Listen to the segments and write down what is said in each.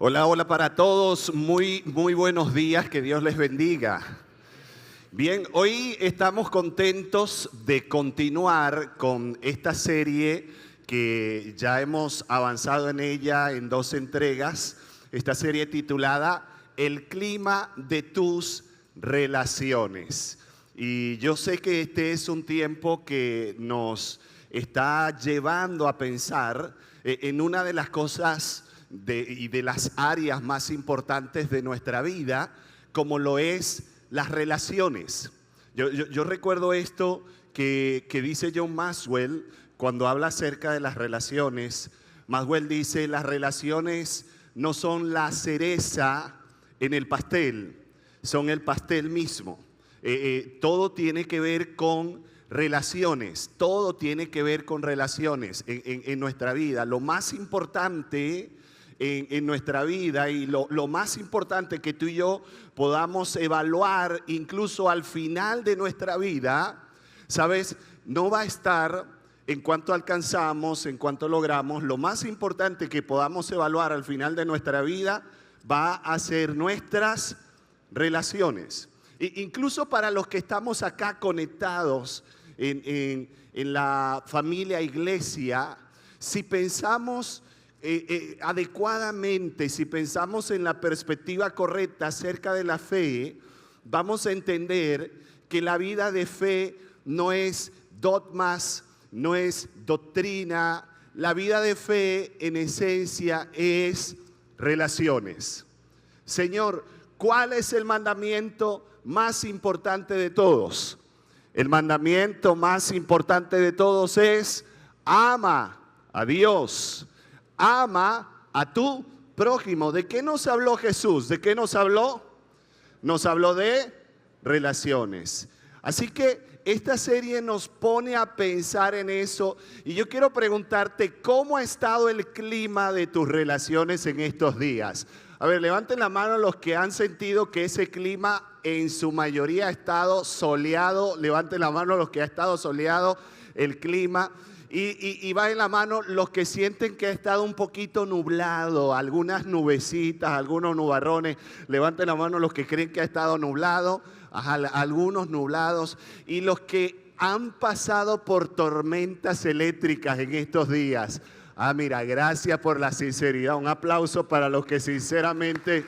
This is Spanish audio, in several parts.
Hola, hola para todos, muy buenos días, que Dios les bendiga. Bien, hoy estamos contentos de continuar con esta serie que ya hemos avanzado en ella en 2 entregas, esta serie titulada El clima de tus relaciones. Y yo sé que este es un tiempo que nos está llevando a pensar en una de las cosas y de las áreas más importantes de nuestra vida, como lo es las relaciones. Yo recuerdo esto que dice John Maxwell cuando habla acerca de las relaciones. Maxwell dice: las relaciones no son la cereza en el pastel, son el pastel mismo. Todo tiene que ver con relaciones, todo tiene que ver con relaciones en nuestra vida. Lo más importante en nuestra vida y lo más importante que tú y yo podamos evaluar incluso al final de nuestra vida, ¿sabes? No va a estar en cuanto alcanzamos, en cuanto logramos. Lo más importante que podamos evaluar al final de nuestra vida va a ser nuestras relaciones. Incluso para los que estamos acá conectados en la familia iglesia, si pensamos adecuadamente, si pensamos en la perspectiva correcta acerca de la fe, vamos a entender que la vida de fe no es dogmas, no es doctrina. La vida de fe en esencia es relaciones. Señor, ¿cuál es el mandamiento más importante de todos? El mandamiento más importante de todos es: ama a Dios, ama a tu prójimo. ¿De qué nos habló Jesús? ¿De qué nos habló? Nos habló de relaciones. Así que esta serie nos pone a pensar en eso. Y yo quiero preguntarte, ¿cómo ha estado el clima de tus relaciones en estos días? A ver, levanten la mano los que han sentido que ese clima en su mayoría ha estado soleado. Levanten la mano los que ha estado soleado el clima. Y va en la mano los que sienten que ha estado un poquito nublado, algunas nubecitas, algunos nubarrones. Levanten la mano los que creen que ha estado nublado, algunos nublados. Y los que han pasado por tormentas eléctricas en estos días. Mira, gracias por la sinceridad. Un aplauso para los que sinceramente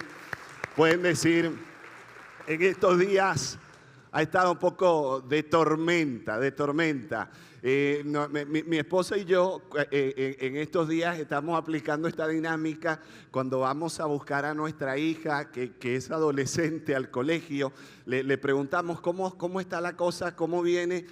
pueden decir: en estos días ha estado un poco de tormenta, mi esposa y yo en estos días estamos aplicando esta dinámica cuando vamos a buscar a nuestra hija que es adolescente al colegio. Le preguntamos cómo está la cosa, cómo viene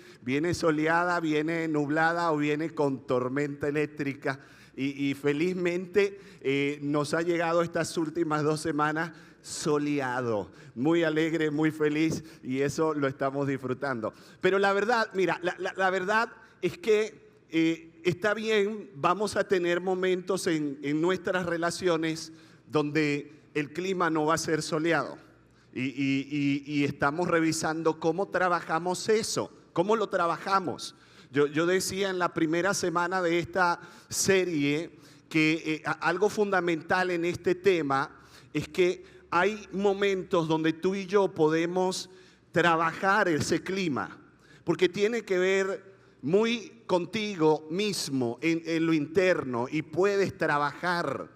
soleada, viene nublada o viene con tormenta eléctrica. Y felizmente nos ha llegado estas últimas 2 semanas soleado, muy alegre, muy feliz, y eso lo estamos disfrutando. Pero la verdad, mira, la verdad es que está bien, vamos a tener momentos en nuestras relaciones donde el clima no va a ser soleado. Y estamos revisando cómo trabajamos eso, cómo lo trabajamos. Yo decía en la primera semana de esta serie que algo fundamental en este tema es que hay momentos donde tú y yo podemos trabajar ese clima, porque tiene que ver muy contigo mismo en lo interno, y puedes trabajar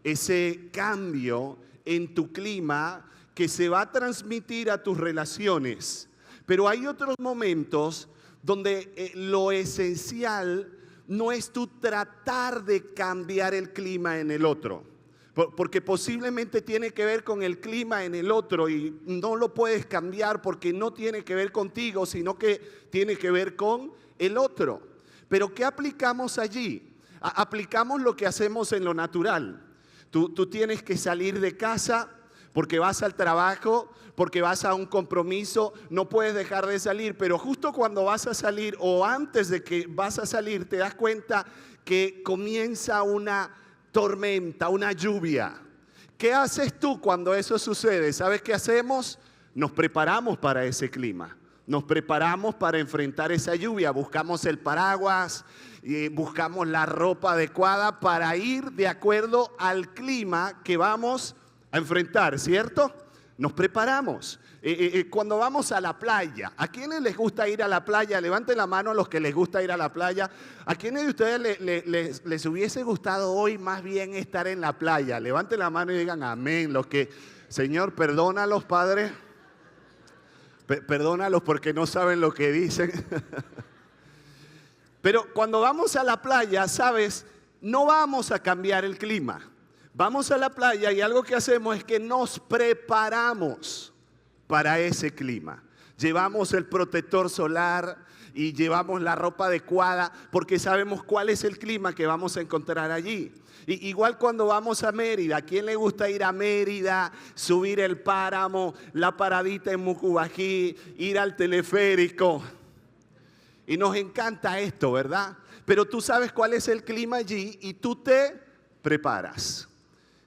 ese cambio en tu clima que se va a transmitir a tus relaciones. Pero hay otros momentos donde lo esencial no es tú tratar de cambiar el clima en el otro, porque posiblemente tiene que ver con el clima en el otro y no lo puedes cambiar porque no tiene que ver contigo, sino que tiene que ver con el otro. Pero ¿qué aplicamos allí? Aplicamos lo que hacemos en lo natural. Tú tienes que salir de casa porque vas al trabajo, porque vas a un compromiso, no puedes dejar de salir, pero justo cuando vas a salir o antes de que vas a salir te das cuenta que comienza una tormenta, una lluvia. ¿Qué haces tú cuando eso sucede? ¿Sabes qué hacemos? Nos preparamos para ese clima. Nos preparamos para enfrentar esa lluvia, buscamos el paraguas, buscamos la ropa adecuada para ir de acuerdo al clima que vamos a enfrentar, ¿cierto? Nos preparamos. Cuando vamos a la playa, ¿a quiénes les gusta ir a la playa? Levanten la mano a los que les gusta ir a la playa. ¿A quiénes de ustedes les hubiese gustado hoy más bien estar en la playa? Levanten la mano y digan amén. Los que, Señor, perdónalos, Padre. Perdónalos porque no saben lo que dicen. Pero cuando vamos a la playa, ¿sabes? No vamos a cambiar el clima. Vamos a la playa y algo que hacemos es que nos preparamos para ese clima. Llevamos el protector solar y llevamos la ropa adecuada porque sabemos cuál es el clima que vamos a encontrar allí. Igual cuando vamos a Mérida, ¿a quién le gusta ir a Mérida, subir el páramo, la paradita en Mucubají, ir al teleférico? Y nos encanta esto, ¿verdad? Pero tú sabes cuál es el clima allí y tú te preparas.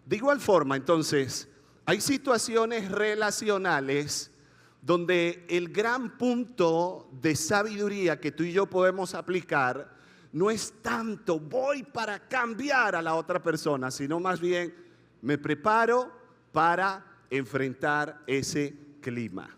De igual forma, entonces, hay situaciones relacionales donde el gran punto de sabiduría que tú y yo podemos aplicar no es tanto voy para cambiar a la otra persona, sino más bien me preparo para enfrentar ese clima.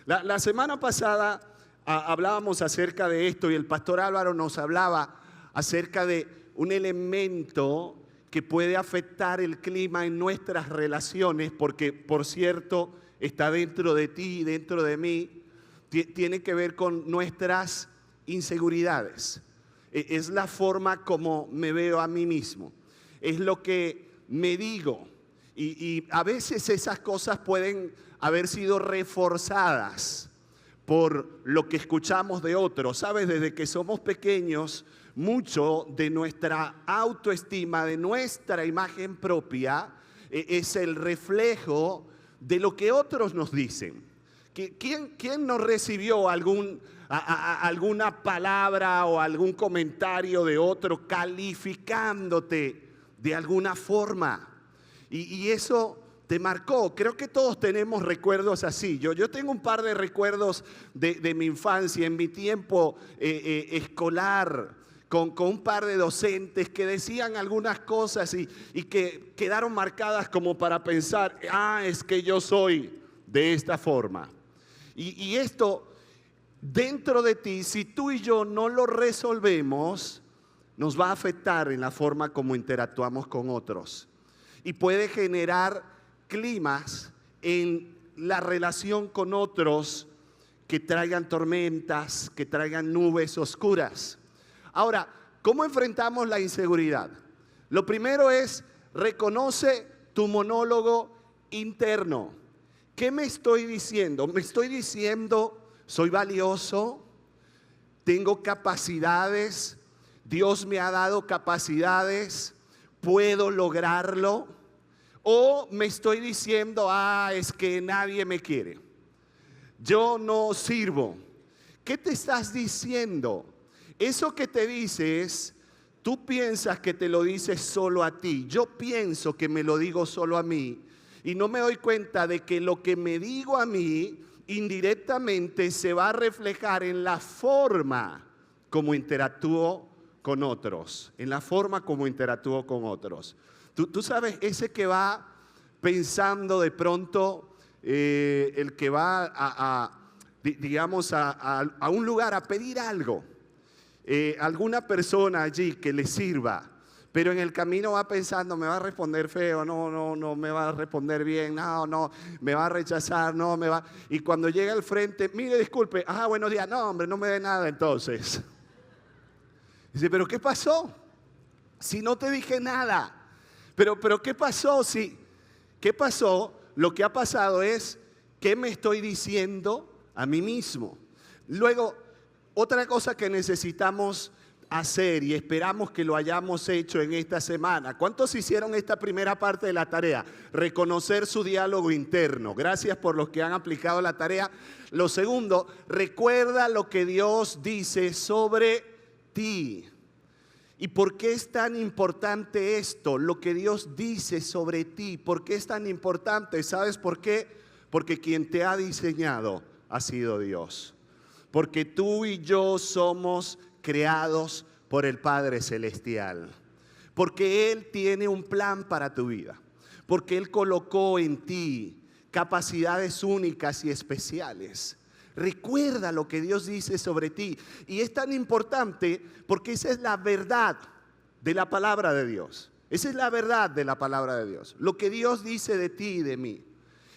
La semana pasada hablábamos acerca de esto y el pastor Álvaro nos hablaba acerca de un elemento que puede afectar el clima en nuestras relaciones, porque por cierto está dentro de ti y dentro de mí, tiene que ver con nuestras inseguridades. Es la forma como me veo a mí mismo, es lo que me digo y a veces esas cosas pueden haber sido reforzadas por lo que escuchamos de otros. Sabes, desde que somos pequeños, mucho de nuestra autoestima, de nuestra imagen propia, es el reflejo de lo que otros nos dicen. ¿Quién no recibió alguna palabra o algún comentario de otro calificándote de alguna forma? Y eso te marcó. Creo que todos tenemos recuerdos así. Yo tengo un par de recuerdos de mi infancia, en mi tiempo escolar, con un par de docentes que decían algunas cosas y que quedaron marcadas como para pensar, es que yo soy de esta forma. Y esto dentro de ti, si tú y yo no lo resolvemos, nos va a afectar en la forma como interactuamos con otros. Y puede generar climas en la relación con otros que traigan tormentas, que traigan nubes oscuras. Ahora, ¿cómo enfrentamos la inseguridad? Lo primero es, reconoce tu monólogo interno. ¿Qué me estoy diciendo? Me estoy diciendo, soy valioso, tengo capacidades, Dios me ha dado capacidades, puedo lograrlo. O me estoy diciendo, es que nadie me quiere, yo no sirvo. ¿Qué te estás diciendo? Eso que te dices, tú piensas que te lo dices solo a ti. Yo pienso que me lo digo solo a mí. Y no me doy cuenta de que lo que me digo a mí indirectamente se va a reflejar en la forma como interactúo con otros. En la forma como interactúo con otros. Tú sabes, ese que va pensando de pronto, el que va a un lugar a pedir algo. Alguna persona allí que le sirva. Pero en el camino va pensando, me va a responder feo, no me va a responder bien, no, me va a rechazar, no, me va. Y cuando llega al frente, mire, disculpe, buenos días, no, hombre, no me dé nada entonces. Dice, ¿pero qué pasó? Si no te dije nada. Pero ¿qué pasó? ¿Qué pasó? Lo que ha pasado es, ¿qué me estoy diciendo a mí mismo? Luego, otra cosa que necesitamos hacer y esperamos que lo hayamos hecho en esta semana. ¿Cuántos hicieron esta primera parte de la tarea? Reconocer su diálogo interno. Gracias por los que han aplicado la tarea. Lo segundo, recuerda lo que Dios dice sobre ti. ¿Y por qué es tan importante esto? Lo que Dios dice sobre ti. ¿Por qué es tan importante? ¿Sabes por qué? Porque quien te ha diseñado ha sido Dios. porque tú y yo somos creados por el Padre Celestial, porque Él tiene un plan para tu vida, porque Él colocó en ti capacidades únicas y especiales. Recuerda lo que Dios dice sobre ti, y es tan importante porque esa es la verdad de la palabra de Dios. Esa es la verdad de la palabra de Dios, lo que Dios dice de ti y de mí.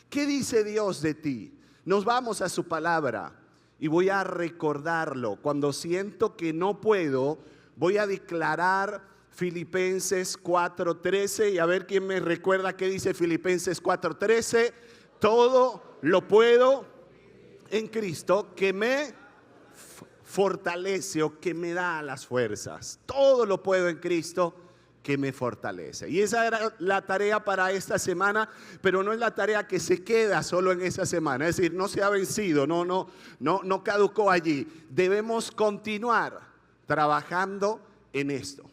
¿Qué dice Dios de ti? Nos vamos a su palabra y voy a recordarlo. Cuando siento que no puedo, voy a declarar Filipenses 4:13 y a ver quién me recuerda qué dice Filipenses 4:13. Todo lo puedo en Cristo que me fortalece o que me da las fuerzas. Todo lo puedo en Cristo que me fortalece. Y esa era la tarea para esta semana, pero no es la tarea que se queda solo en esa semana. Es decir, no se ha vencido, no caducó allí. Debemos continuar trabajando en esto.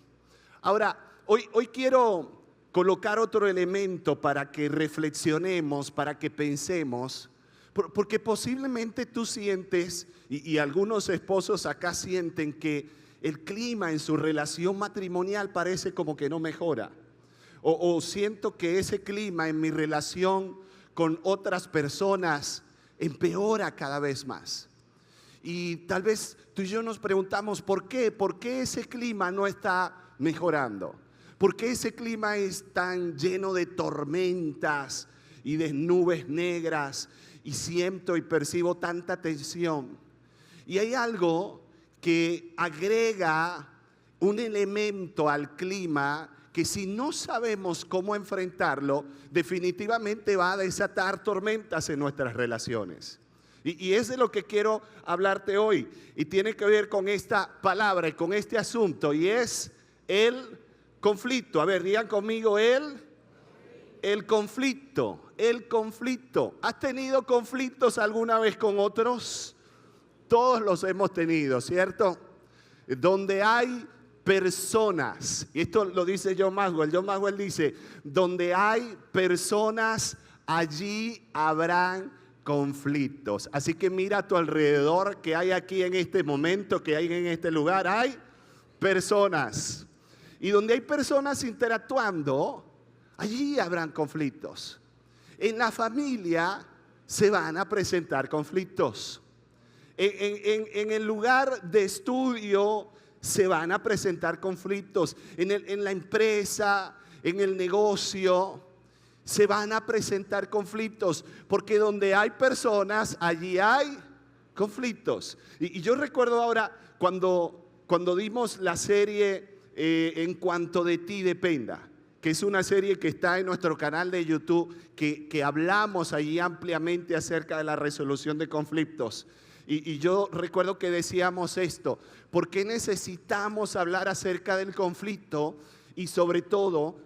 Ahora, hoy quiero colocar otro elemento para que reflexionemos, para que pensemos, porque posiblemente tú sientes, y algunos esposos acá sienten que el clima en su relación matrimonial parece como que no mejora. O siento que ese clima en mi relación con otras personas empeora cada vez más. Y tal vez tú y yo nos preguntamos ¿por qué? ¿Por qué ese clima no está mejorando? ¿Por qué ese clima es tan lleno de tormentas y de nubes negras? Y siento y percibo tanta tensión. Y hay algo que agrega un elemento al clima que si no sabemos cómo enfrentarlo, definitivamente va a desatar tormentas en nuestras relaciones. Y es de lo que quiero hablarte hoy. Y tiene que ver con esta palabra y con este asunto. Y es el conflicto. A ver, digan conmigo el conflicto. El conflicto. ¿Has tenido conflictos alguna vez con otros? Todos los hemos tenido, ¿cierto? Donde hay personas, y esto lo dice John Maxwell. John Maxwell dice, donde hay personas, allí habrán conflictos. Así que mira a tu alrededor, que hay aquí en este momento, que hay en este lugar, hay personas. Y donde hay personas interactuando, allí habrán conflictos. En la familia se van a presentar conflictos. En el lugar de estudio se van a presentar conflictos. En la empresa, en el negocio, se van a presentar conflictos. Porque donde hay personas, allí hay conflictos. Y yo recuerdo ahora cuando dimos la serie En cuanto de ti dependa, que es una serie que está en nuestro canal de YouTube, que hablamos allí ampliamente acerca de la resolución de conflictos. Y yo recuerdo que decíamos esto: ¿por qué necesitamos hablar acerca del conflicto y sobre todo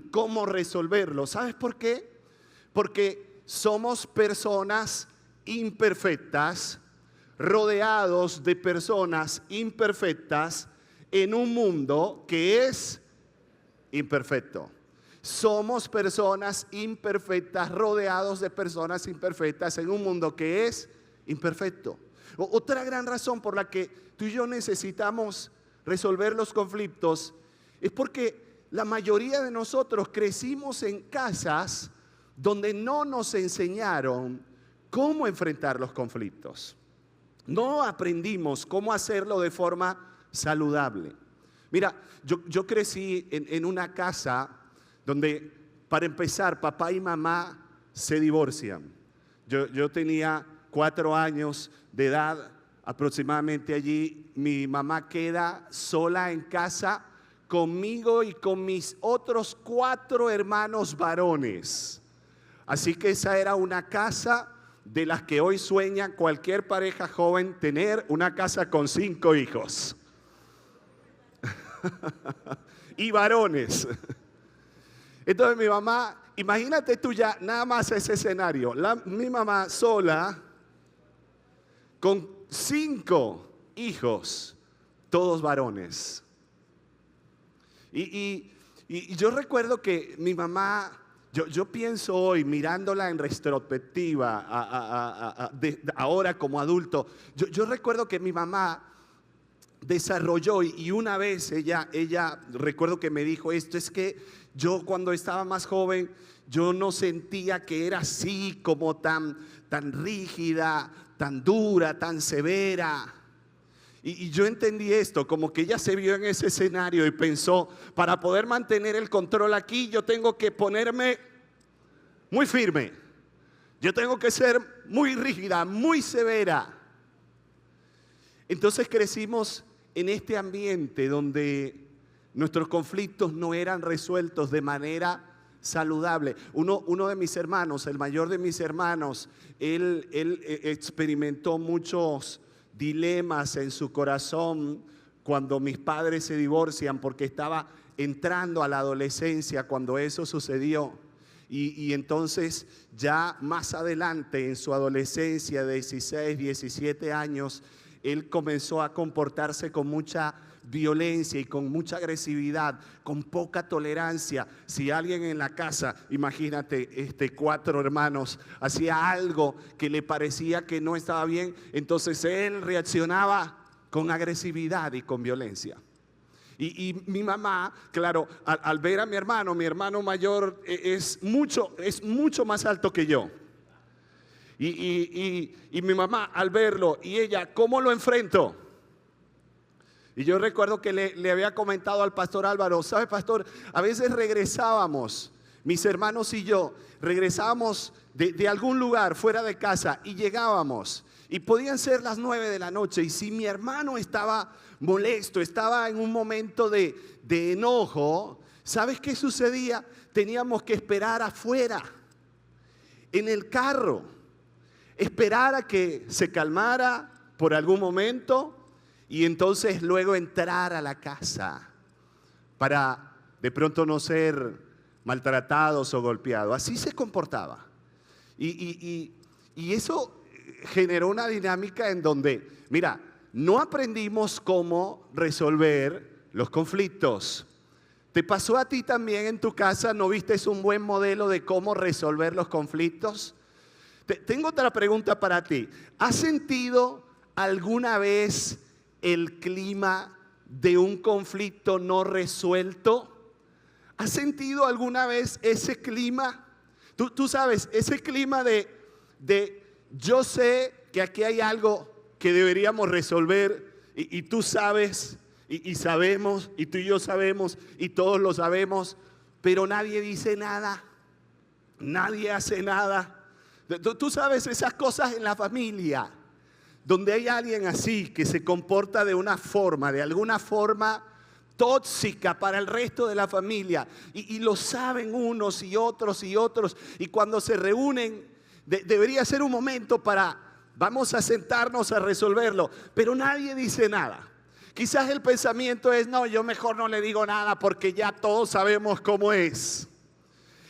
cómo resolverlo? ¿Sabes por qué? Porque somos personas imperfectas, rodeados de personas imperfectas en un mundo que es imperfecto. Somos personas imperfectas, rodeados de personas imperfectas en un mundo que es imperfecto. Otra gran razón por la que tú y yo necesitamos resolver los conflictos es porque la mayoría de nosotros crecimos en casas donde no nos enseñaron cómo enfrentar los conflictos. No aprendimos cómo hacerlo de forma saludable. Mira, yo crecí en una casa donde, para empezar, papá y mamá se divorcian. Yo tenía 4 años de edad aproximadamente allí. Mi mamá queda sola en casa conmigo y con mis otros 4 hermanos varones. Así que esa era una casa de las que hoy sueña cualquier pareja joven, tener una casa con 5 hijos. Y varones. Entonces mi mamá, imagínate tú ya nada más ese escenario, mi mamá sola con 5 hijos, todos varones. Y yo recuerdo que mi mamá Yo pienso hoy, mirándola en retrospectiva, ahora como adulto, yo recuerdo que mi mamá desarrolló y una vez ella recuerdo que me dijo esto, es que yo cuando estaba más joven, yo no sentía que era así como tan rígida, tan dura, tan severa. Y yo entendí esto, como que ella se vio en ese escenario y pensó, para poder mantener el control aquí, yo tengo que ponerme muy firme. Yo tengo que ser muy rígida, muy severa. Entonces crecimos en este ambiente donde nuestros conflictos no eran resueltos de manera saludable. Uno de mis hermanos, el mayor de mis hermanos, él experimentó muchos dilemas en su corazón cuando mis padres se divorcian, porque estaba entrando a la adolescencia cuando eso sucedió. Y entonces ya más adelante en su adolescencia de 16, 17 años, él comenzó a comportarse con mucha violencia y con mucha agresividad, con poca tolerancia. Si alguien en la casa, imagínate, 4 hermanos, hacía algo que le parecía que no estaba bien, entonces él reaccionaba con agresividad y con violencia. Y mi mamá, claro, al ver a mi hermano mayor es mucho más alto que yo. Y mi mamá al verlo, y ella, ¿cómo lo enfrentó? Y yo recuerdo que le había comentado al pastor Álvaro, ¿sabe, pastor? A veces regresábamos, mis hermanos y yo, regresábamos de algún lugar fuera de casa y llegábamos. Y podían ser las 9 de la noche. Y si mi hermano estaba molesto, estaba en un momento de enojo, ¿sabes qué sucedía? Teníamos que esperar afuera, en el carro, esperar a que se calmara por algún momento y entonces luego entrar a la casa para de pronto no ser maltratados o golpeados. Así se comportaba. Y eso generó una dinámica en donde, mira, no aprendimos cómo resolver los conflictos. ¿Te pasó a ti también en tu casa? ¿No viste un buen modelo de cómo resolver los conflictos? Tengo otra pregunta para ti. ¿Has sentido alguna vez el clima de un conflicto no resuelto? ¿Has sentido alguna vez ese clima? Tú sabes, ese clima de yo sé que aquí hay algo que deberíamos resolver y tú sabes y sabemos y tú y yo sabemos y todos lo sabemos, pero nadie dice nada, nadie hace nada. Tú sabes esas cosas en la familia, donde hay alguien así que se comporta de una forma, de alguna forma tóxica para el resto de la familia y lo saben unos y otros y cuando se reúnen debería ser un momento vamos a sentarnos a resolverlo, pero nadie dice nada. Quizás el pensamiento es, no, yo mejor no le digo nada porque ya todos sabemos cómo es.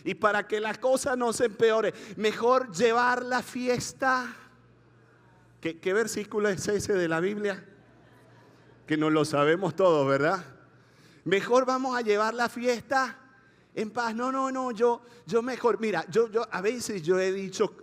Y para que la cosa no se empeore, mejor llevar la fiesta. ¿Qué versículo es ese de la Biblia? Que no lo sabemos todos, ¿verdad? Mejor vamos a llevar la fiesta en paz. No, yo mejor, mira, a veces yo he dicho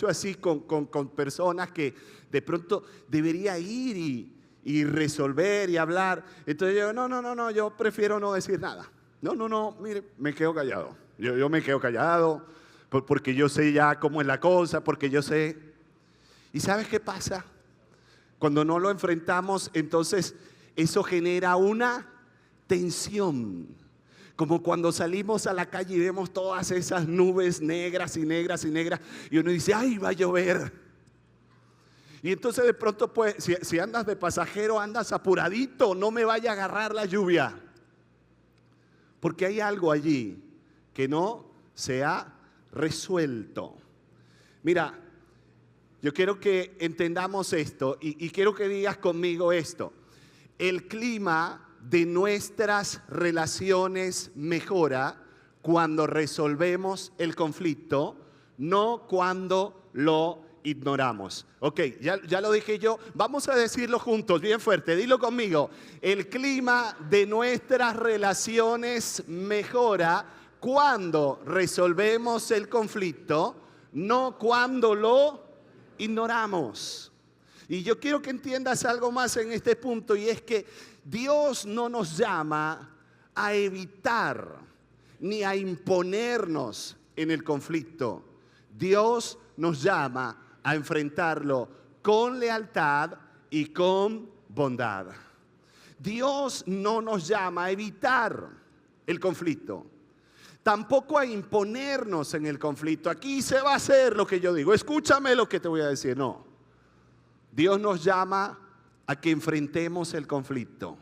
así con personas que de pronto debería ir y resolver y hablar. Entonces yo, no, yo prefiero no decir nada. No, mire, me quedo callado. Yo me quedo callado porque yo sé ya cómo es la cosa, porque yo sé. ¿Y sabes qué pasa? Cuando no lo enfrentamos, entonces eso genera una tensión. Como cuando salimos a la calle y vemos todas esas nubes negras y negras y negras y uno dice, ¡ay, va a llover! Y entonces de pronto, pues, si andas de pasajero, andas apuradito, no me vaya a agarrar la lluvia. Porque hay algo allí que no se ha resuelto. Mira, yo quiero que entendamos esto y quiero que digas conmigo esto. El clima de nuestras relaciones mejora cuando resolvemos el conflicto, no cuando lo ignoramos. Ok, ya lo dije yo. Vamos a decirlo juntos, bien fuerte. Dilo conmigo. El clima de nuestras relaciones mejora cuando resolvemos el conflicto, no cuando lo ignoramos. Y yo quiero que entiendas algo más en este punto, y es que Dios no nos llama a evitar ni a imponernos en el conflicto. Dios nos llama a enfrentarlo con lealtad y con bondad. Dios no nos llama a evitar el conflicto, tampoco a imponernos en el conflicto. Aquí se va a hacer lo que yo digo, escúchame lo que te voy a decir. No, Dios nos llama a que enfrentemos el conflicto.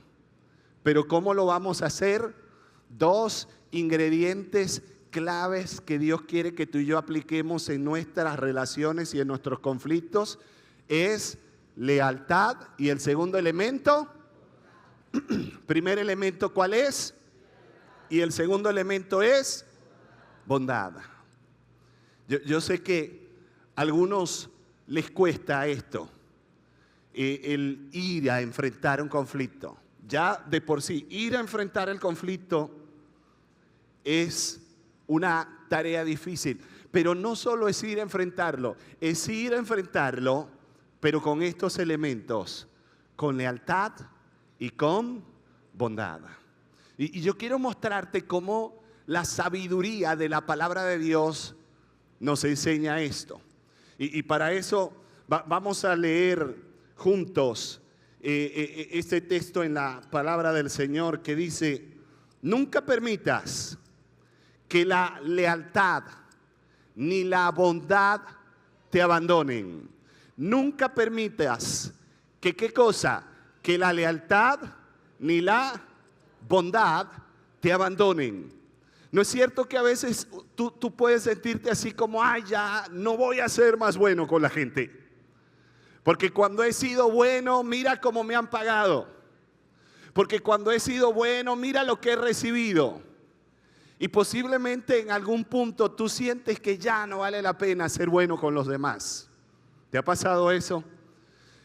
Pero ¿cómo lo vamos a hacer? Dos ingredientes claves que Dios quiere que tú y yo apliquemos en nuestras relaciones y en nuestros conflictos es lealtad, y el segundo elemento, primer elemento, ¿cuál es? Y el segundo elemento es bondad. Yo sé que a algunos les cuesta esto, el ir a enfrentar un conflicto. Ya de por sí, ir a enfrentar el conflicto es una tarea difícil, pero no solo es ir a enfrentarlo, es ir a enfrentarlo, pero con estos elementos, con lealtad y con bondad. Y yo quiero mostrarte cómo la sabiduría de la palabra de Dios nos enseña esto. Y para eso vamos a leer juntos este texto en la palabra del Señor que dice: nunca permitas que la lealtad ni la bondad te abandonen. Nunca permitas que, ¿qué cosa? Que la lealtad ni la bondad te abandonen. ¿No es cierto que a veces tú puedes sentirte así como, ay, ya no voy a ser más bueno con la gente? Porque cuando he sido bueno, mira cómo me han pagado. Porque cuando he sido bueno, mira lo que he recibido. Y posiblemente en algún punto tú sientes que ya no vale la pena ser bueno con los demás. ¿Te ha pasado eso?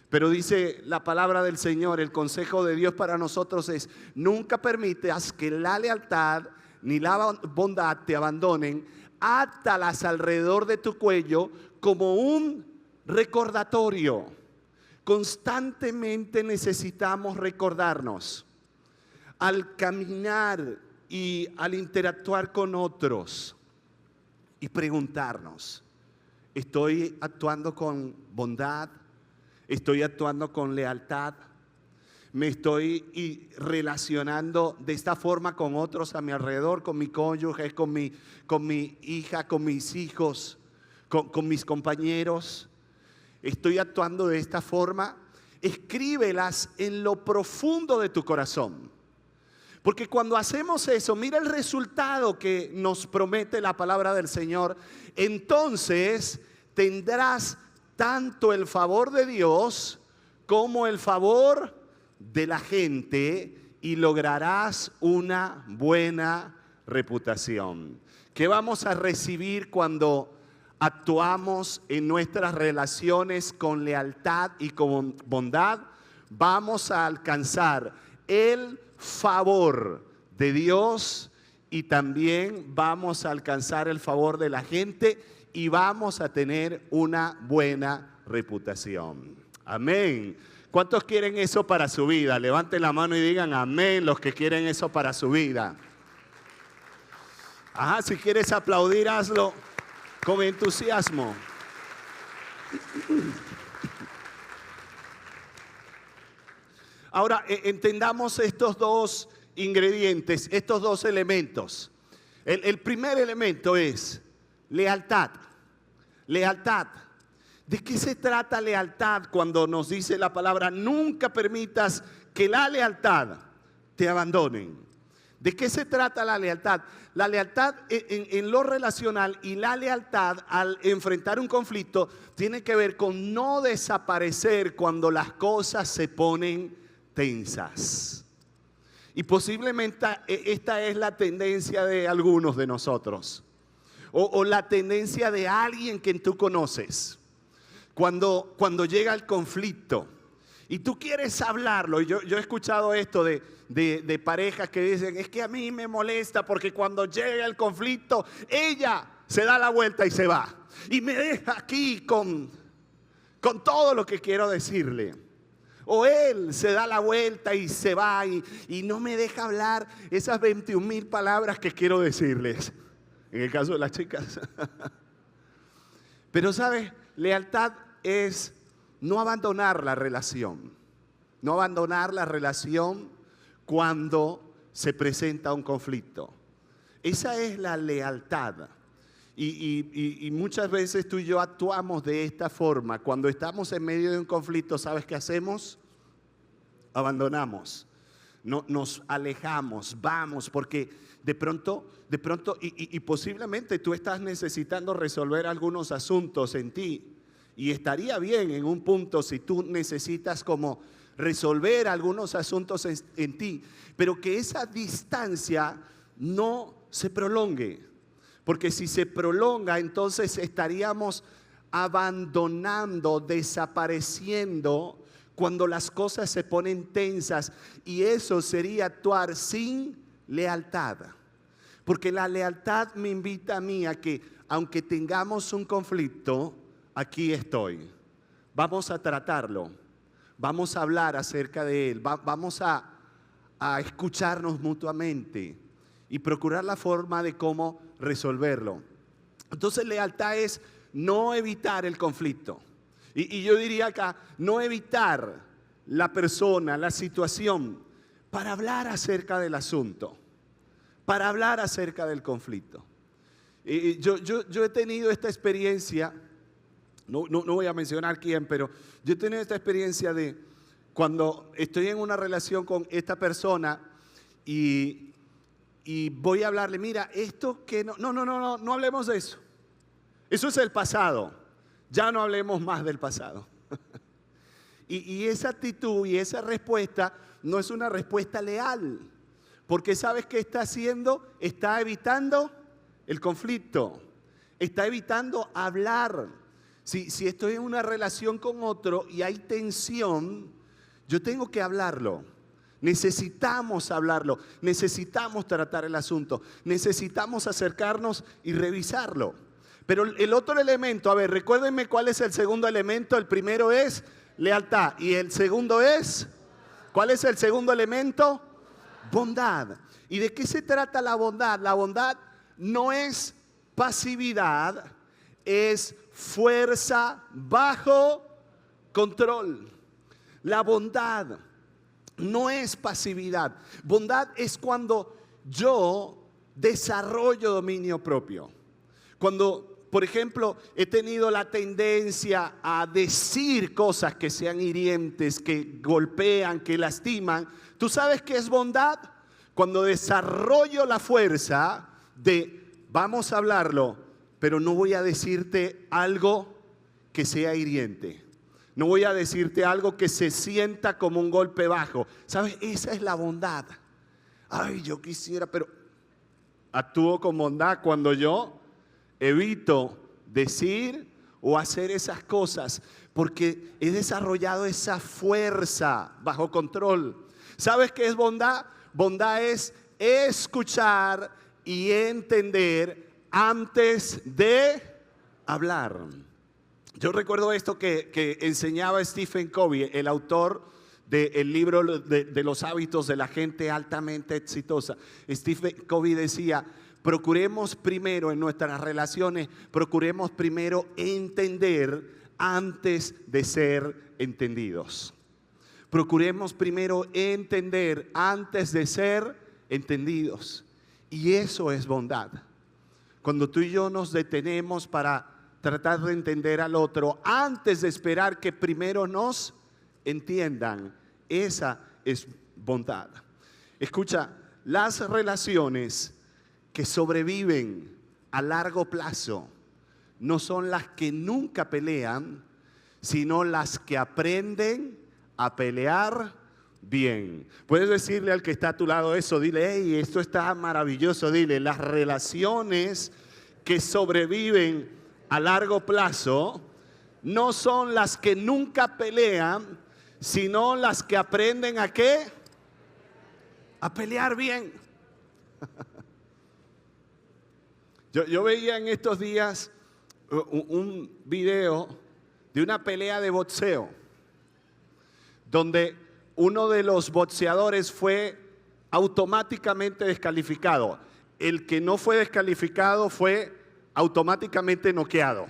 Pero dice la palabra del Señor, el consejo de Dios para nosotros es: nunca permitas que la lealtad ni la bondad te abandonen. Átalas alrededor de tu cuello como un recordatorio. Constantemente necesitamos recordarnos al caminar y al interactuar con otros y preguntarnos: ¿estoy actuando con bondad? ¿Estoy actuando con lealtad? ¿Me estoy relacionando de esta forma con otros a mi alrededor, con mi cónyuge, con mi hija, con mis hijos, con mis compañeros? ¿Estoy actuando de esta forma? Escríbelas en lo profundo de tu corazón. Porque cuando hacemos eso, mira el resultado que nos promete la palabra del Señor. Entonces tendrás tanto el favor de Dios como el favor de la gente y lograrás una buena reputación. ¿Qué vamos a recibir cuando actuamos en nuestras relaciones con lealtad y con bondad? Vamos a alcanzar el favor de Dios y también vamos a alcanzar el favor de la gente y vamos a tener una buena reputación. Amén. ¿Cuántos quieren eso para su vida? Levanten la mano y digan amén los que quieren eso para su vida. Ajá, si quieres aplaudir, hazlo con entusiasmo. Ahora, entendamos estos dos ingredientes, estos dos elementos. El primer elemento es lealtad. Lealtad. ¿De qué se trata lealtad cuando nos dice la palabra nunca permitas que la lealtad te abandonen? ¿De qué se trata la lealtad? La lealtad en lo relacional y la lealtad al enfrentar un conflicto tiene que ver con no desaparecer cuando las cosas se ponen tensas. Y posiblemente esta es la tendencia de algunos de nosotros. O la tendencia de alguien que tú conoces. Cuando llega el conflicto Y tú quieres hablarlo. Y yo he escuchado esto de parejas que dicen, es que a mí me molesta porque cuando llega el conflicto, ella se da la vuelta y se va. Y me deja aquí con todo lo que quiero decirle. O él se da la vuelta y se va y no me deja hablar esas 21,000 palabras que quiero decirles. En el caso de las chicas. Pero ¿sabes? Lealtad es no abandonar la relación. No abandonar la relación cuando se presenta un conflicto. Esa es la lealtad. Y muchas veces tú y yo actuamos de esta forma. Cuando estamos en medio de un conflicto, ¿sabes qué hacemos? Abandonamos, nos alejamos, vamos, porque de pronto, y posiblemente tú estás necesitando resolver algunos asuntos en ti. Y estaría bien en un punto si tú necesitas como resolver algunos asuntos en ti, pero que esa distancia no se prolongue. Porque si se prolonga, entonces estaríamos abandonando, desapareciendo cuando las cosas se ponen tensas. Y eso sería actuar sin lealtad. Porque la lealtad me invita a mí a que, aunque tengamos un conflicto, aquí estoy. Vamos a tratarlo. Vamos a hablar acerca de él. Vamos a escucharnos mutuamente y procurar la forma de cómo resolverlo. Entonces lealtad es no evitar el conflicto. Y yo diría acá, no evitar la persona, la situación, para hablar acerca del asunto, para hablar acerca del conflicto. Yo he tenido esta experiencia, no voy a mencionar quién, pero yo he tenido esta experiencia de cuando estoy en una relación con esta persona y voy a hablarle, mira, esto que no hablemos de eso. Eso es el pasado. Ya no hablemos más del pasado. Y esa actitud y esa respuesta no es una respuesta leal. Porque ¿sabes qué está haciendo? Está evitando el conflicto. Está evitando hablar. Si estoy en una relación con otro y hay tensión, yo tengo que hablarlo. Necesitamos hablarlo, necesitamos tratar el asunto, necesitamos acercarnos y revisarlo. Pero el otro elemento, a ver, recuérdenme cuál es el segundo elemento. El primero es lealtad y el segundo es, ¿cuál es el segundo elemento? Bondad. ¿Y de qué se trata la bondad? La bondad no es pasividad, es fuerza bajo control. La bondad no es pasividad. Bondad es cuando yo desarrollo dominio propio. Cuando, por ejemplo, he tenido la tendencia a decir cosas que sean hirientes, que golpean, que lastiman. ¿Tú sabes qué es bondad? Cuando desarrollo la fuerza de, vamos a hablarlo, pero no voy a decirte algo que sea hiriente. No voy a decirte algo que se sienta como un golpe bajo. ¿Sabes? Esa es la bondad. Ay, yo quisiera, pero actúo con bondad cuando yo evito decir o hacer esas cosas porque he desarrollado esa fuerza bajo control. ¿Sabes qué es bondad? Bondad es escuchar y entender antes de hablar. Yo recuerdo esto que enseñaba Stephen Covey, el autor del libro de los hábitos de la gente altamente exitosa. Stephen Covey decía, procuremos primero en nuestras relaciones, procuremos primero entender antes de ser entendidos. Procuremos primero entender antes de ser entendidos. Y eso es bondad. Cuando tú y yo nos detenemos para tratar de entender al otro antes de esperar que primero nos entiendan, esa es bondad. Escucha, las relaciones que sobreviven a largo plazo no son las que nunca pelean, sino las que aprenden a pelear bien. Puedes decirle al que está a tu lado eso, dile, hey, esto está maravilloso, dile, las relaciones que sobreviven a largo plazo no son las que nunca pelean, sino las que aprenden ¿a qué? A pelear bien. Yo veía en estos días un video de una pelea de boxeo, donde uno de los boxeadores fue automáticamente descalificado. El que no fue descalificado fue automáticamente noqueado.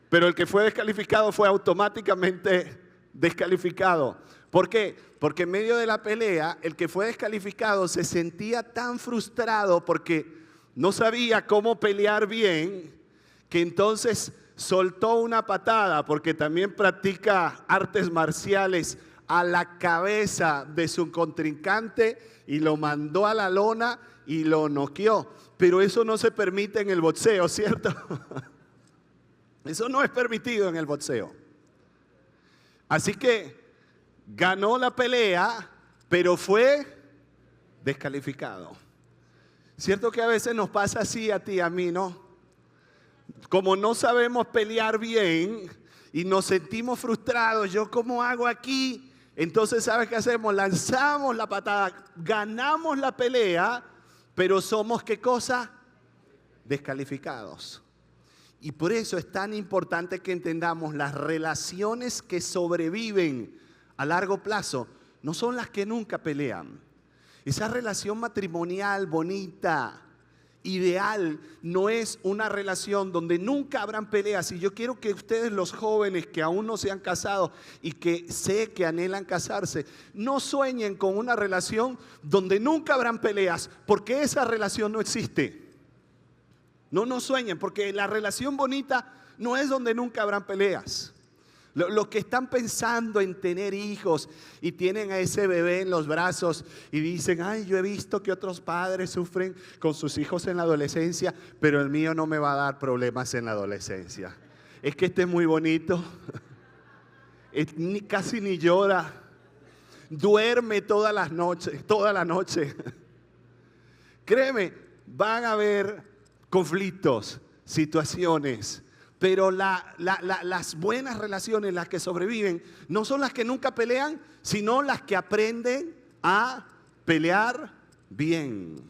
Pero el que fue descalificado fue automáticamente descalificado. ¿Por qué? Porque en medio de la pelea, el que fue descalificado se sentía tan frustrado porque no sabía cómo pelear bien, que entonces soltó una patada, porque también practica artes marciales, a la cabeza de su contrincante y lo mandó a la lona y lo noqueó. Pero eso no se permite en el boxeo, ¿cierto? Eso no es permitido en el boxeo. Así que ganó la pelea, pero fue descalificado. ¿Cierto que a veces nos pasa así a ti y a mí, no? Como no sabemos pelear bien y nos sentimos frustrados, ¿yo cómo hago aquí? Entonces, ¿sabes qué hacemos? Lanzamos la patada, ganamos la pelea, pero somos, ¿qué cosa? Descalificados. Y por eso es tan importante que entendamos las relaciones que sobreviven a largo plazo no son las que nunca pelean. Esa relación matrimonial bonita, ideal, no es una relación donde nunca habrán peleas. Y yo quiero que ustedes, los jóvenes que aún no se han casado y que sé que anhelan casarse, no sueñen con una relación donde nunca habrán peleas, porque esa relación no existe. No sueñen, porque la relación bonita no es donde nunca habrán peleas. Los que están pensando en tener hijos y tienen a ese bebé en los brazos y dicen, ay, yo he visto que otros padres sufren con sus hijos en la adolescencia, pero el mío no me va a dar problemas en la adolescencia. Es que este es muy bonito, casi ni llora, duerme todas las noches, toda la noche. Créeme, van a haber conflictos, situaciones. Pero las buenas relaciones, las que sobreviven, no son las que nunca pelean, sino las que aprenden a pelear bien.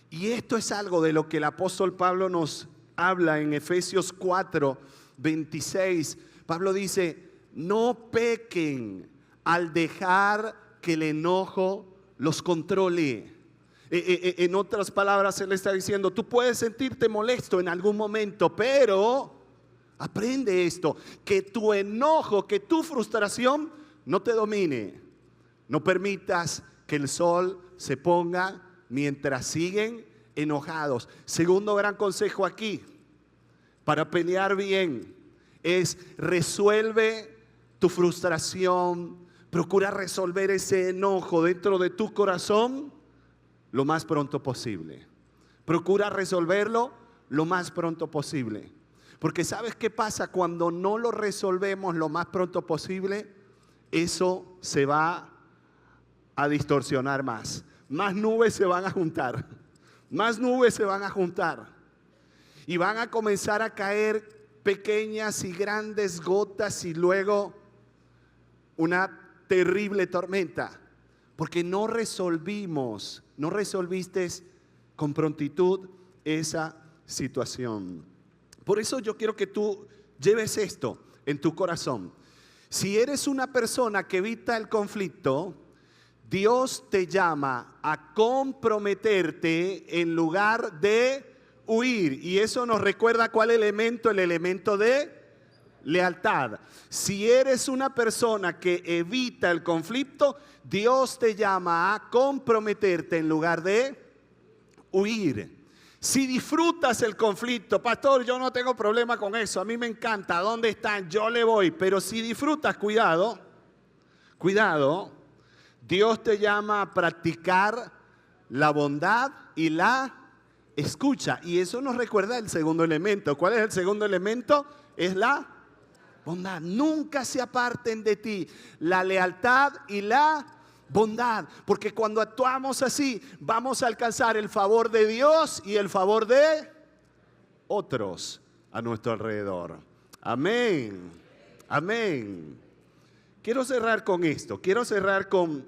Y esto es algo de lo que el apóstol Pablo nos habla en Efesios 4, 26. Pablo dice, no pequen al dejar que el enojo los controle. En otras palabras, él está diciendo, tú puedes sentirte molesto en algún momento, pero aprende esto, que tu enojo, que tu frustración no te domine. No permitas que el sol se ponga mientras siguen enojados. Segundo gran consejo aquí, para pelear bien, es resuelve tu frustración, procura resolver ese enojo dentro de tu corazón lo más pronto posible. Procura resolverlo lo más pronto posible. Porque ¿sabes qué pasa? Cuando no lo resolvemos lo más pronto posible, eso se va a distorsionar más. Más nubes se van a juntar. Más nubes se van a juntar. Y van a comenzar a caer pequeñas y grandes gotas y luego una terrible tormenta. Porque no resolviste con prontitud esa situación. Por eso yo quiero que tú lleves esto en tu corazón. Si eres una persona que evita el conflicto, Dios te llama a comprometerte en lugar de huir. Y eso nos recuerda cuál elemento, el elemento de lealtad. Si eres una persona que evita el conflicto, Dios te llama a comprometerte en lugar de huir. Si disfrutas el conflicto, pastor, yo no tengo problema con eso, a mí me encanta, ¿dónde están? Yo le voy. Pero si disfrutas, cuidado, Dios te llama a practicar la bondad y la escucha. Y eso nos recuerda el segundo elemento. ¿Cuál es el segundo elemento? Es la bondad. Nunca se aparten de ti la lealtad y la bondad, porque cuando actuamos así vamos a alcanzar el favor de Dios y el favor de otros a nuestro alrededor. Amén, amén. quiero cerrar con esto. Quiero cerrar con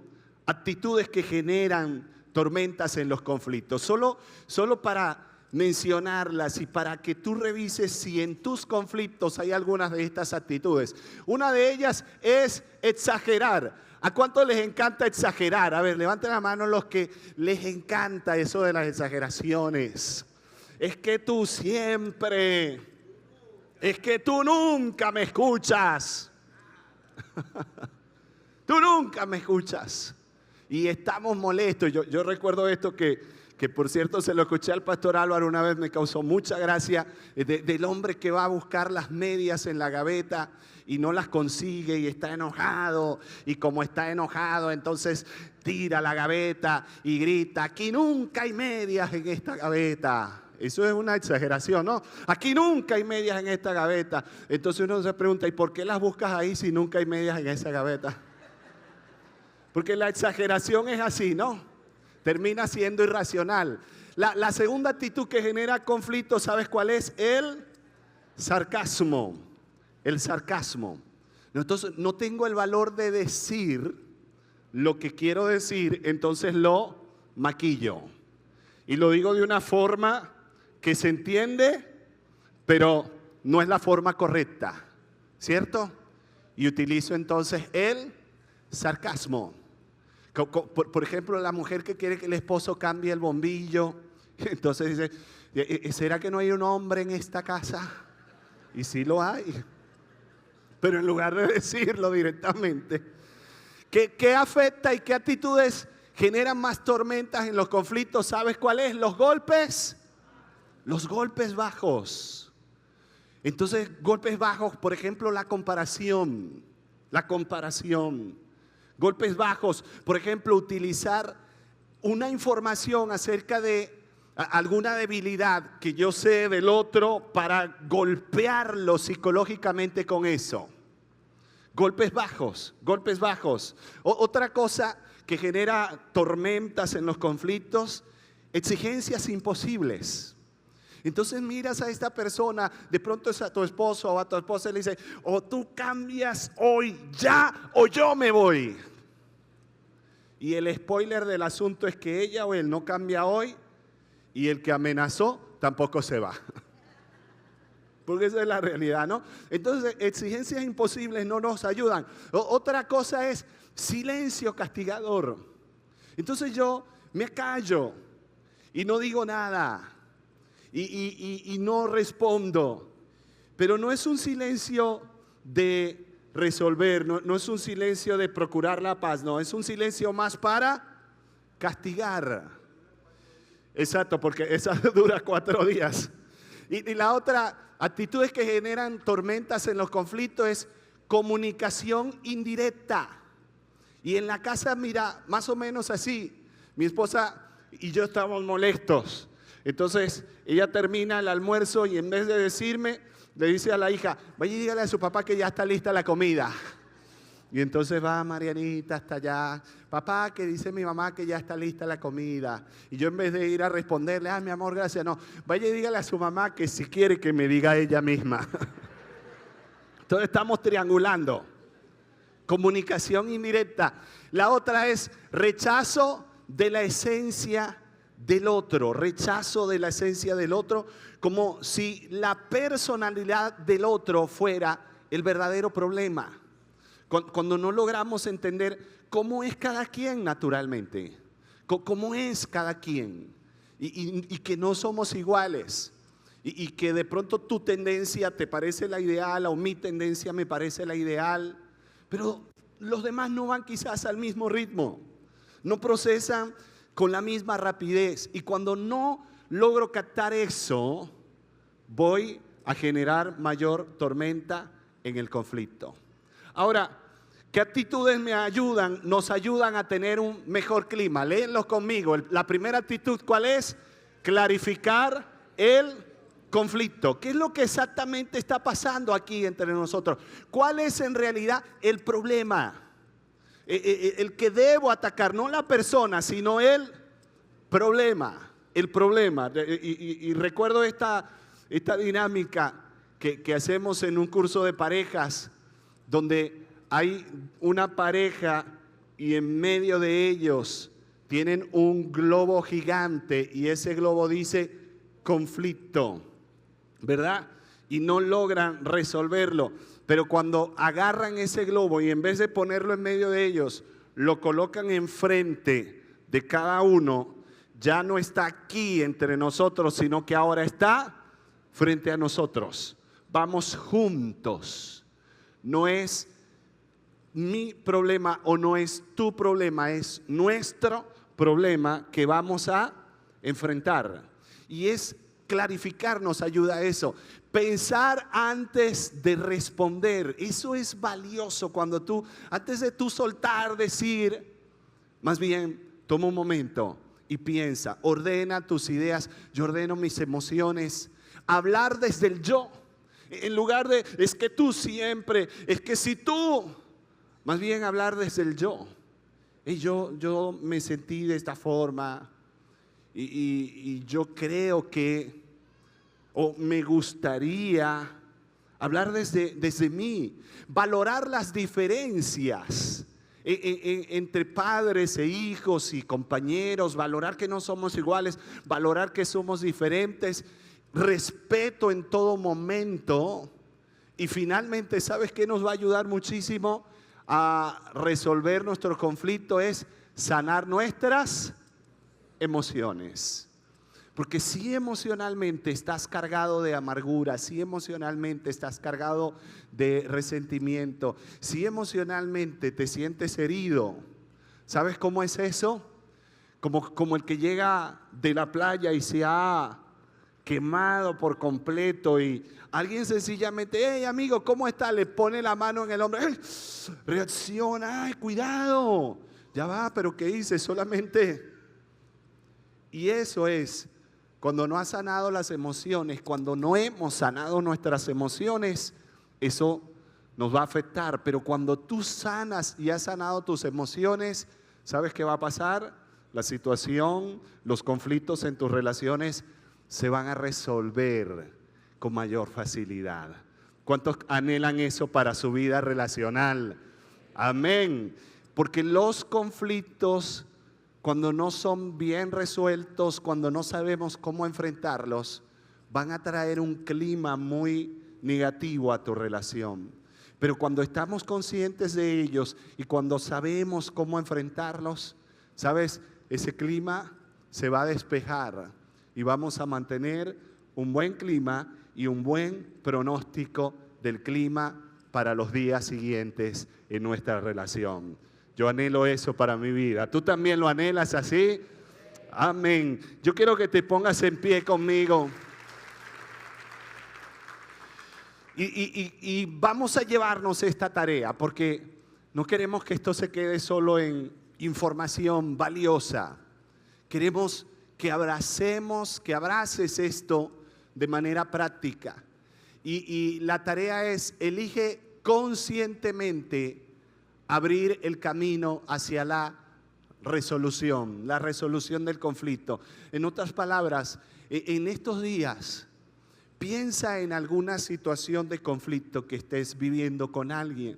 actitudes que generan tormentas en los conflictos. Solo para mencionarlas y para que tú revises si en tus conflictos hay algunas de estas actitudes. Una de ellas es exagerar. ¿A cuántos les encanta exagerar? A ver, levanten la mano los que les encanta eso de las exageraciones. Es que tú siempre, es que tú nunca me escuchas. Tú nunca me escuchas. Y estamos molestos. Yo recuerdo esto que por cierto se lo escuché al pastor Álvaro una vez, me causó mucha gracia, del hombre que va a buscar las medias en la gaveta y no las consigue y está enojado. Y como está enojado, entonces tira la gaveta y grita: aquí nunca hay medias en esta gaveta. Eso es una exageración, ¿no? Aquí nunca hay medias en esta gaveta. Entonces uno se pregunta: ¿y por qué las buscas ahí si nunca hay medias en esa gaveta? Porque la exageración es así, ¿no? Termina siendo irracional. La segunda actitud que genera conflicto, ¿sabes cuál es? El sarcasmo. El sarcasmo. Entonces, no tengo el valor de decir lo que quiero decir, entonces lo maquillo. Y lo digo de una forma que se entiende, pero no es la forma correcta, ¿cierto? Y utilizo entonces el sarcasmo. Por ejemplo, la mujer que quiere que el esposo cambie el bombillo, entonces dice: ¿será que no hay un hombre en esta casa? Y sí lo hay, pero en lugar de decirlo directamente. ¿Qué afecta y qué actitudes generan más tormentas en los conflictos? ¿Sabes cuál es? Los golpes bajos. Entonces, golpes bajos, por ejemplo, la comparación. Golpes bajos, por ejemplo, utilizar una información acerca de alguna debilidad que yo sé del otro para golpearlo psicológicamente con eso. Golpes bajos. Otra cosa que genera tormentas en los conflictos: exigencias imposibles. Entonces miras a esta persona, de pronto es a tu esposo o a tu esposa, y le dice: o tú cambias hoy ya o yo me voy. Y el spoiler del asunto es que ella o él no cambia hoy, y el que amenazó tampoco se va. Porque esa es la realidad, ¿no? Entonces, exigencias imposibles no nos ayudan. Otra cosa es silencio castigador. Entonces yo me callo y no digo nada. Y no respondo, pero no es un silencio de resolver, no es un silencio de procurar la paz, no, es un silencio más para castigar. Exacto, porque esa dura 4 días. Y la otra actitud que generan tormentas en los conflictos es comunicación indirecta. Y en la casa, mira, más o menos así, mi esposa y yo estábamos molestos. Entonces ella termina el almuerzo y en vez de decirme, le dice a la hija: vaya y dígale a su papá que ya está lista la comida. Y entonces va Marianita hasta allá: papá, que dice mi mamá que ya está lista la comida. Y yo, en vez de ir a responderle: mi amor, gracias, no, vaya y dígale a su mamá que si quiere que me diga ella misma. Entonces estamos triangulando. Comunicación indirecta. La otra es rechazo de la esencia del otro, como si la personalidad del otro fuera el verdadero problema. Cuando no logramos entender cómo es cada quien naturalmente, cómo es cada quien, y que no somos iguales, y que de pronto tu tendencia te parece la ideal o mi tendencia me parece la ideal, pero los demás no van quizás al mismo ritmo, no procesan con la misma rapidez, y cuando no logro captar eso, voy a generar mayor tormenta en el conflicto. Ahora, ¿qué actitudes nos ayudan a tener un mejor clima? Léenlos conmigo. La primera actitud, ¿cuál es? Clarificar el conflicto. ¿Qué es lo que exactamente está pasando aquí entre nosotros? ¿Cuál es en realidad el problema? El que debo atacar, no la persona, sino el problema. Y recuerdo esta dinámica que hacemos en un curso de parejas, donde hay una pareja y en medio de ellos tienen un globo gigante y ese globo dice conflicto, ¿verdad? Y no logran resolverlo. Pero cuando agarran ese globo y en vez de ponerlo en medio de ellos, lo colocan enfrente de cada uno, ya no está aquí entre nosotros, sino que ahora está frente a nosotros. Vamos juntos. No es mi problema o no es tu problema, es nuestro problema que vamos a enfrentar. Y es clarificar, nos ayuda a eso. Pensar antes de responder, eso es valioso cuando tú, antes de tú soltar, decir, más bien toma un momento y piensa, ordena tus ideas, yo ordeno mis emociones, hablar desde el yo, en lugar de, es que tú siempre, es que si tú, más bien hablar desde el yo. Y yo me sentí de esta forma y yo creo que, o me gustaría hablar desde mí, valorar las diferencias entre padres e hijos y compañeros, valorar que no somos iguales, valorar que somos diferentes, respeto en todo momento. Y finalmente, ¿sabes qué nos va a ayudar muchísimo a resolver nuestro conflicto? Es sanar nuestras emociones. Porque si emocionalmente estás cargado de amargura, si emocionalmente estás cargado de resentimiento, si emocionalmente te sientes herido, ¿sabes cómo es eso? Como el que llega de la playa y se ha quemado por completo y alguien sencillamente, hey amigo, ¿cómo está? Le pone la mano en el hombro, ¡ay! Reacciona, ¡ay, cuidado! Ya va, pero ¿qué hice? Solamente. Y eso es cuando no has sanado las emociones, cuando no hemos sanado nuestras emociones, eso nos va a afectar. Pero cuando tú sanas y has sanado tus emociones, ¿sabes qué va a pasar? La situación, los conflictos en tus relaciones se van a resolver con mayor facilidad. ¿Cuántos anhelan eso para su vida relacional? Amén. Porque los conflictos, cuando no son bien resueltos, cuando no sabemos cómo enfrentarlos, van a traer un clima muy negativo a tu relación. Pero cuando estamos conscientes de ellos y cuando sabemos cómo enfrentarlos, ¿sabes? Ese clima se va a despejar y vamos a mantener un buen clima y un buen pronóstico del clima para los días siguientes en nuestra relación. Yo anhelo eso para mi vida. ¿Tú también lo anhelas así? Amén. Yo quiero que te pongas en pie conmigo. Y vamos a llevarnos esta tarea porque no queremos que esto se quede solo en información valiosa. Queremos que abraces esto de manera práctica. Y la tarea es, elige conscientemente abrir el camino hacia la resolución del conflicto. En otras palabras, en estos días, piensa en alguna situación de conflicto que estés viviendo con alguien.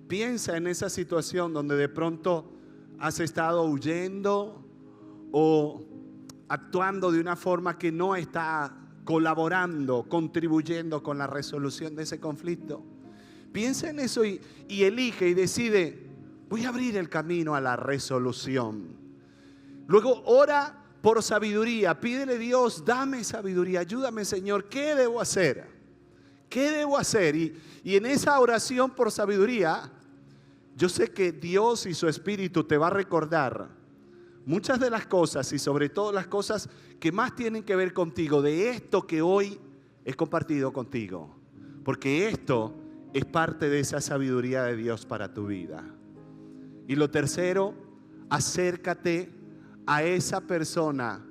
Piensa en esa situación donde de pronto has estado huyendo o actuando de una forma que no está colaborando, contribuyendo con la resolución de ese conflicto. Piensa en eso y elige y decide, voy a abrir el camino a la resolución. Luego ora por sabiduría, pídele a Dios, dame sabiduría, ayúdame Señor, ¿qué debo hacer? ¿Qué debo hacer? Y en esa oración por sabiduría, yo sé que Dios y su Espíritu te va a recordar muchas de las cosas y sobre todo las cosas que más tienen que ver contigo, de esto que hoy he compartido contigo. Porque esto es parte de esa sabiduría de Dios para tu vida. Y lo tercero, acércate a esa persona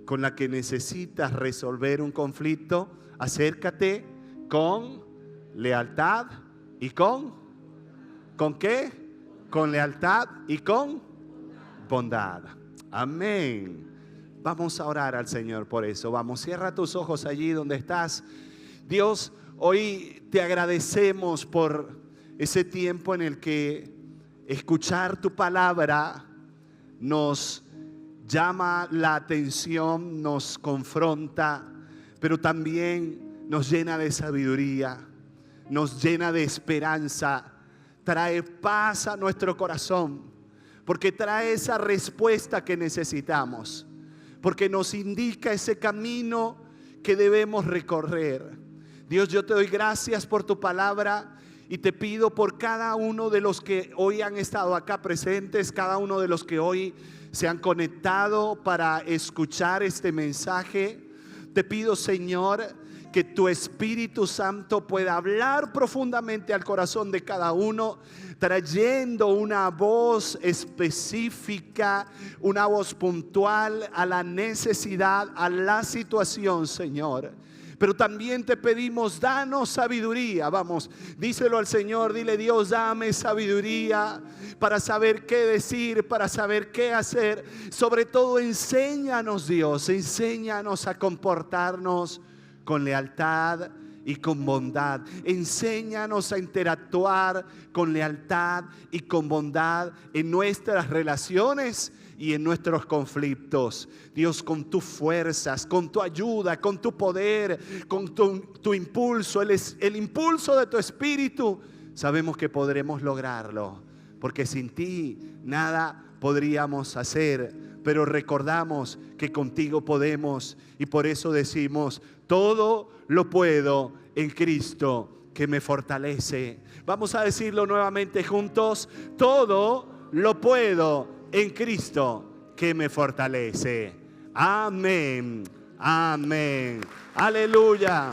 con la que necesitas resolver un conflicto. Acércate con lealtad y ¿con qué? Con lealtad y con bondad. Amén. Vamos a orar al Señor por eso. Vamos, cierra tus ojos allí donde estás. Dios, hoy te agradecemos por ese tiempo en el que escuchar tu palabra nos llama la atención, nos confronta, pero también nos llena de sabiduría, nos llena de esperanza, trae paz a nuestro corazón, porque trae esa respuesta que necesitamos, porque nos indica ese camino que debemos recorrer. Dios, yo te doy gracias por tu palabra y te pido por cada uno de los que hoy han estado acá presentes, cada uno de los que hoy se han conectado para escuchar este mensaje. Te pido, Señor, que tu Espíritu Santo pueda hablar profundamente al corazón de cada uno, trayendo una voz específica, una voz puntual a la necesidad, a la situación, Señor. Pero también te pedimos, danos sabiduría. Vamos, díselo al Señor, dile: Dios, dame sabiduría para saber qué decir, para saber qué hacer. Sobre todo, enséñanos, Dios, enséñanos a comportarnos con lealtad y con bondad. Enséñanos a interactuar con lealtad y con bondad en nuestras relaciones y en nuestros conflictos. Dios, con tus fuerzas, con tu ayuda, con tu poder, con tu impulso, el impulso de tu Espíritu, sabemos que podremos lograrlo, porque sin ti nada podríamos hacer, pero recordamos que contigo podemos, y por eso decimos: todo lo puedo en Cristo que me fortalece. Vamos a decirlo nuevamente juntos: todo lo puedo en Cristo que me fortalece. Amén, amén, aleluya.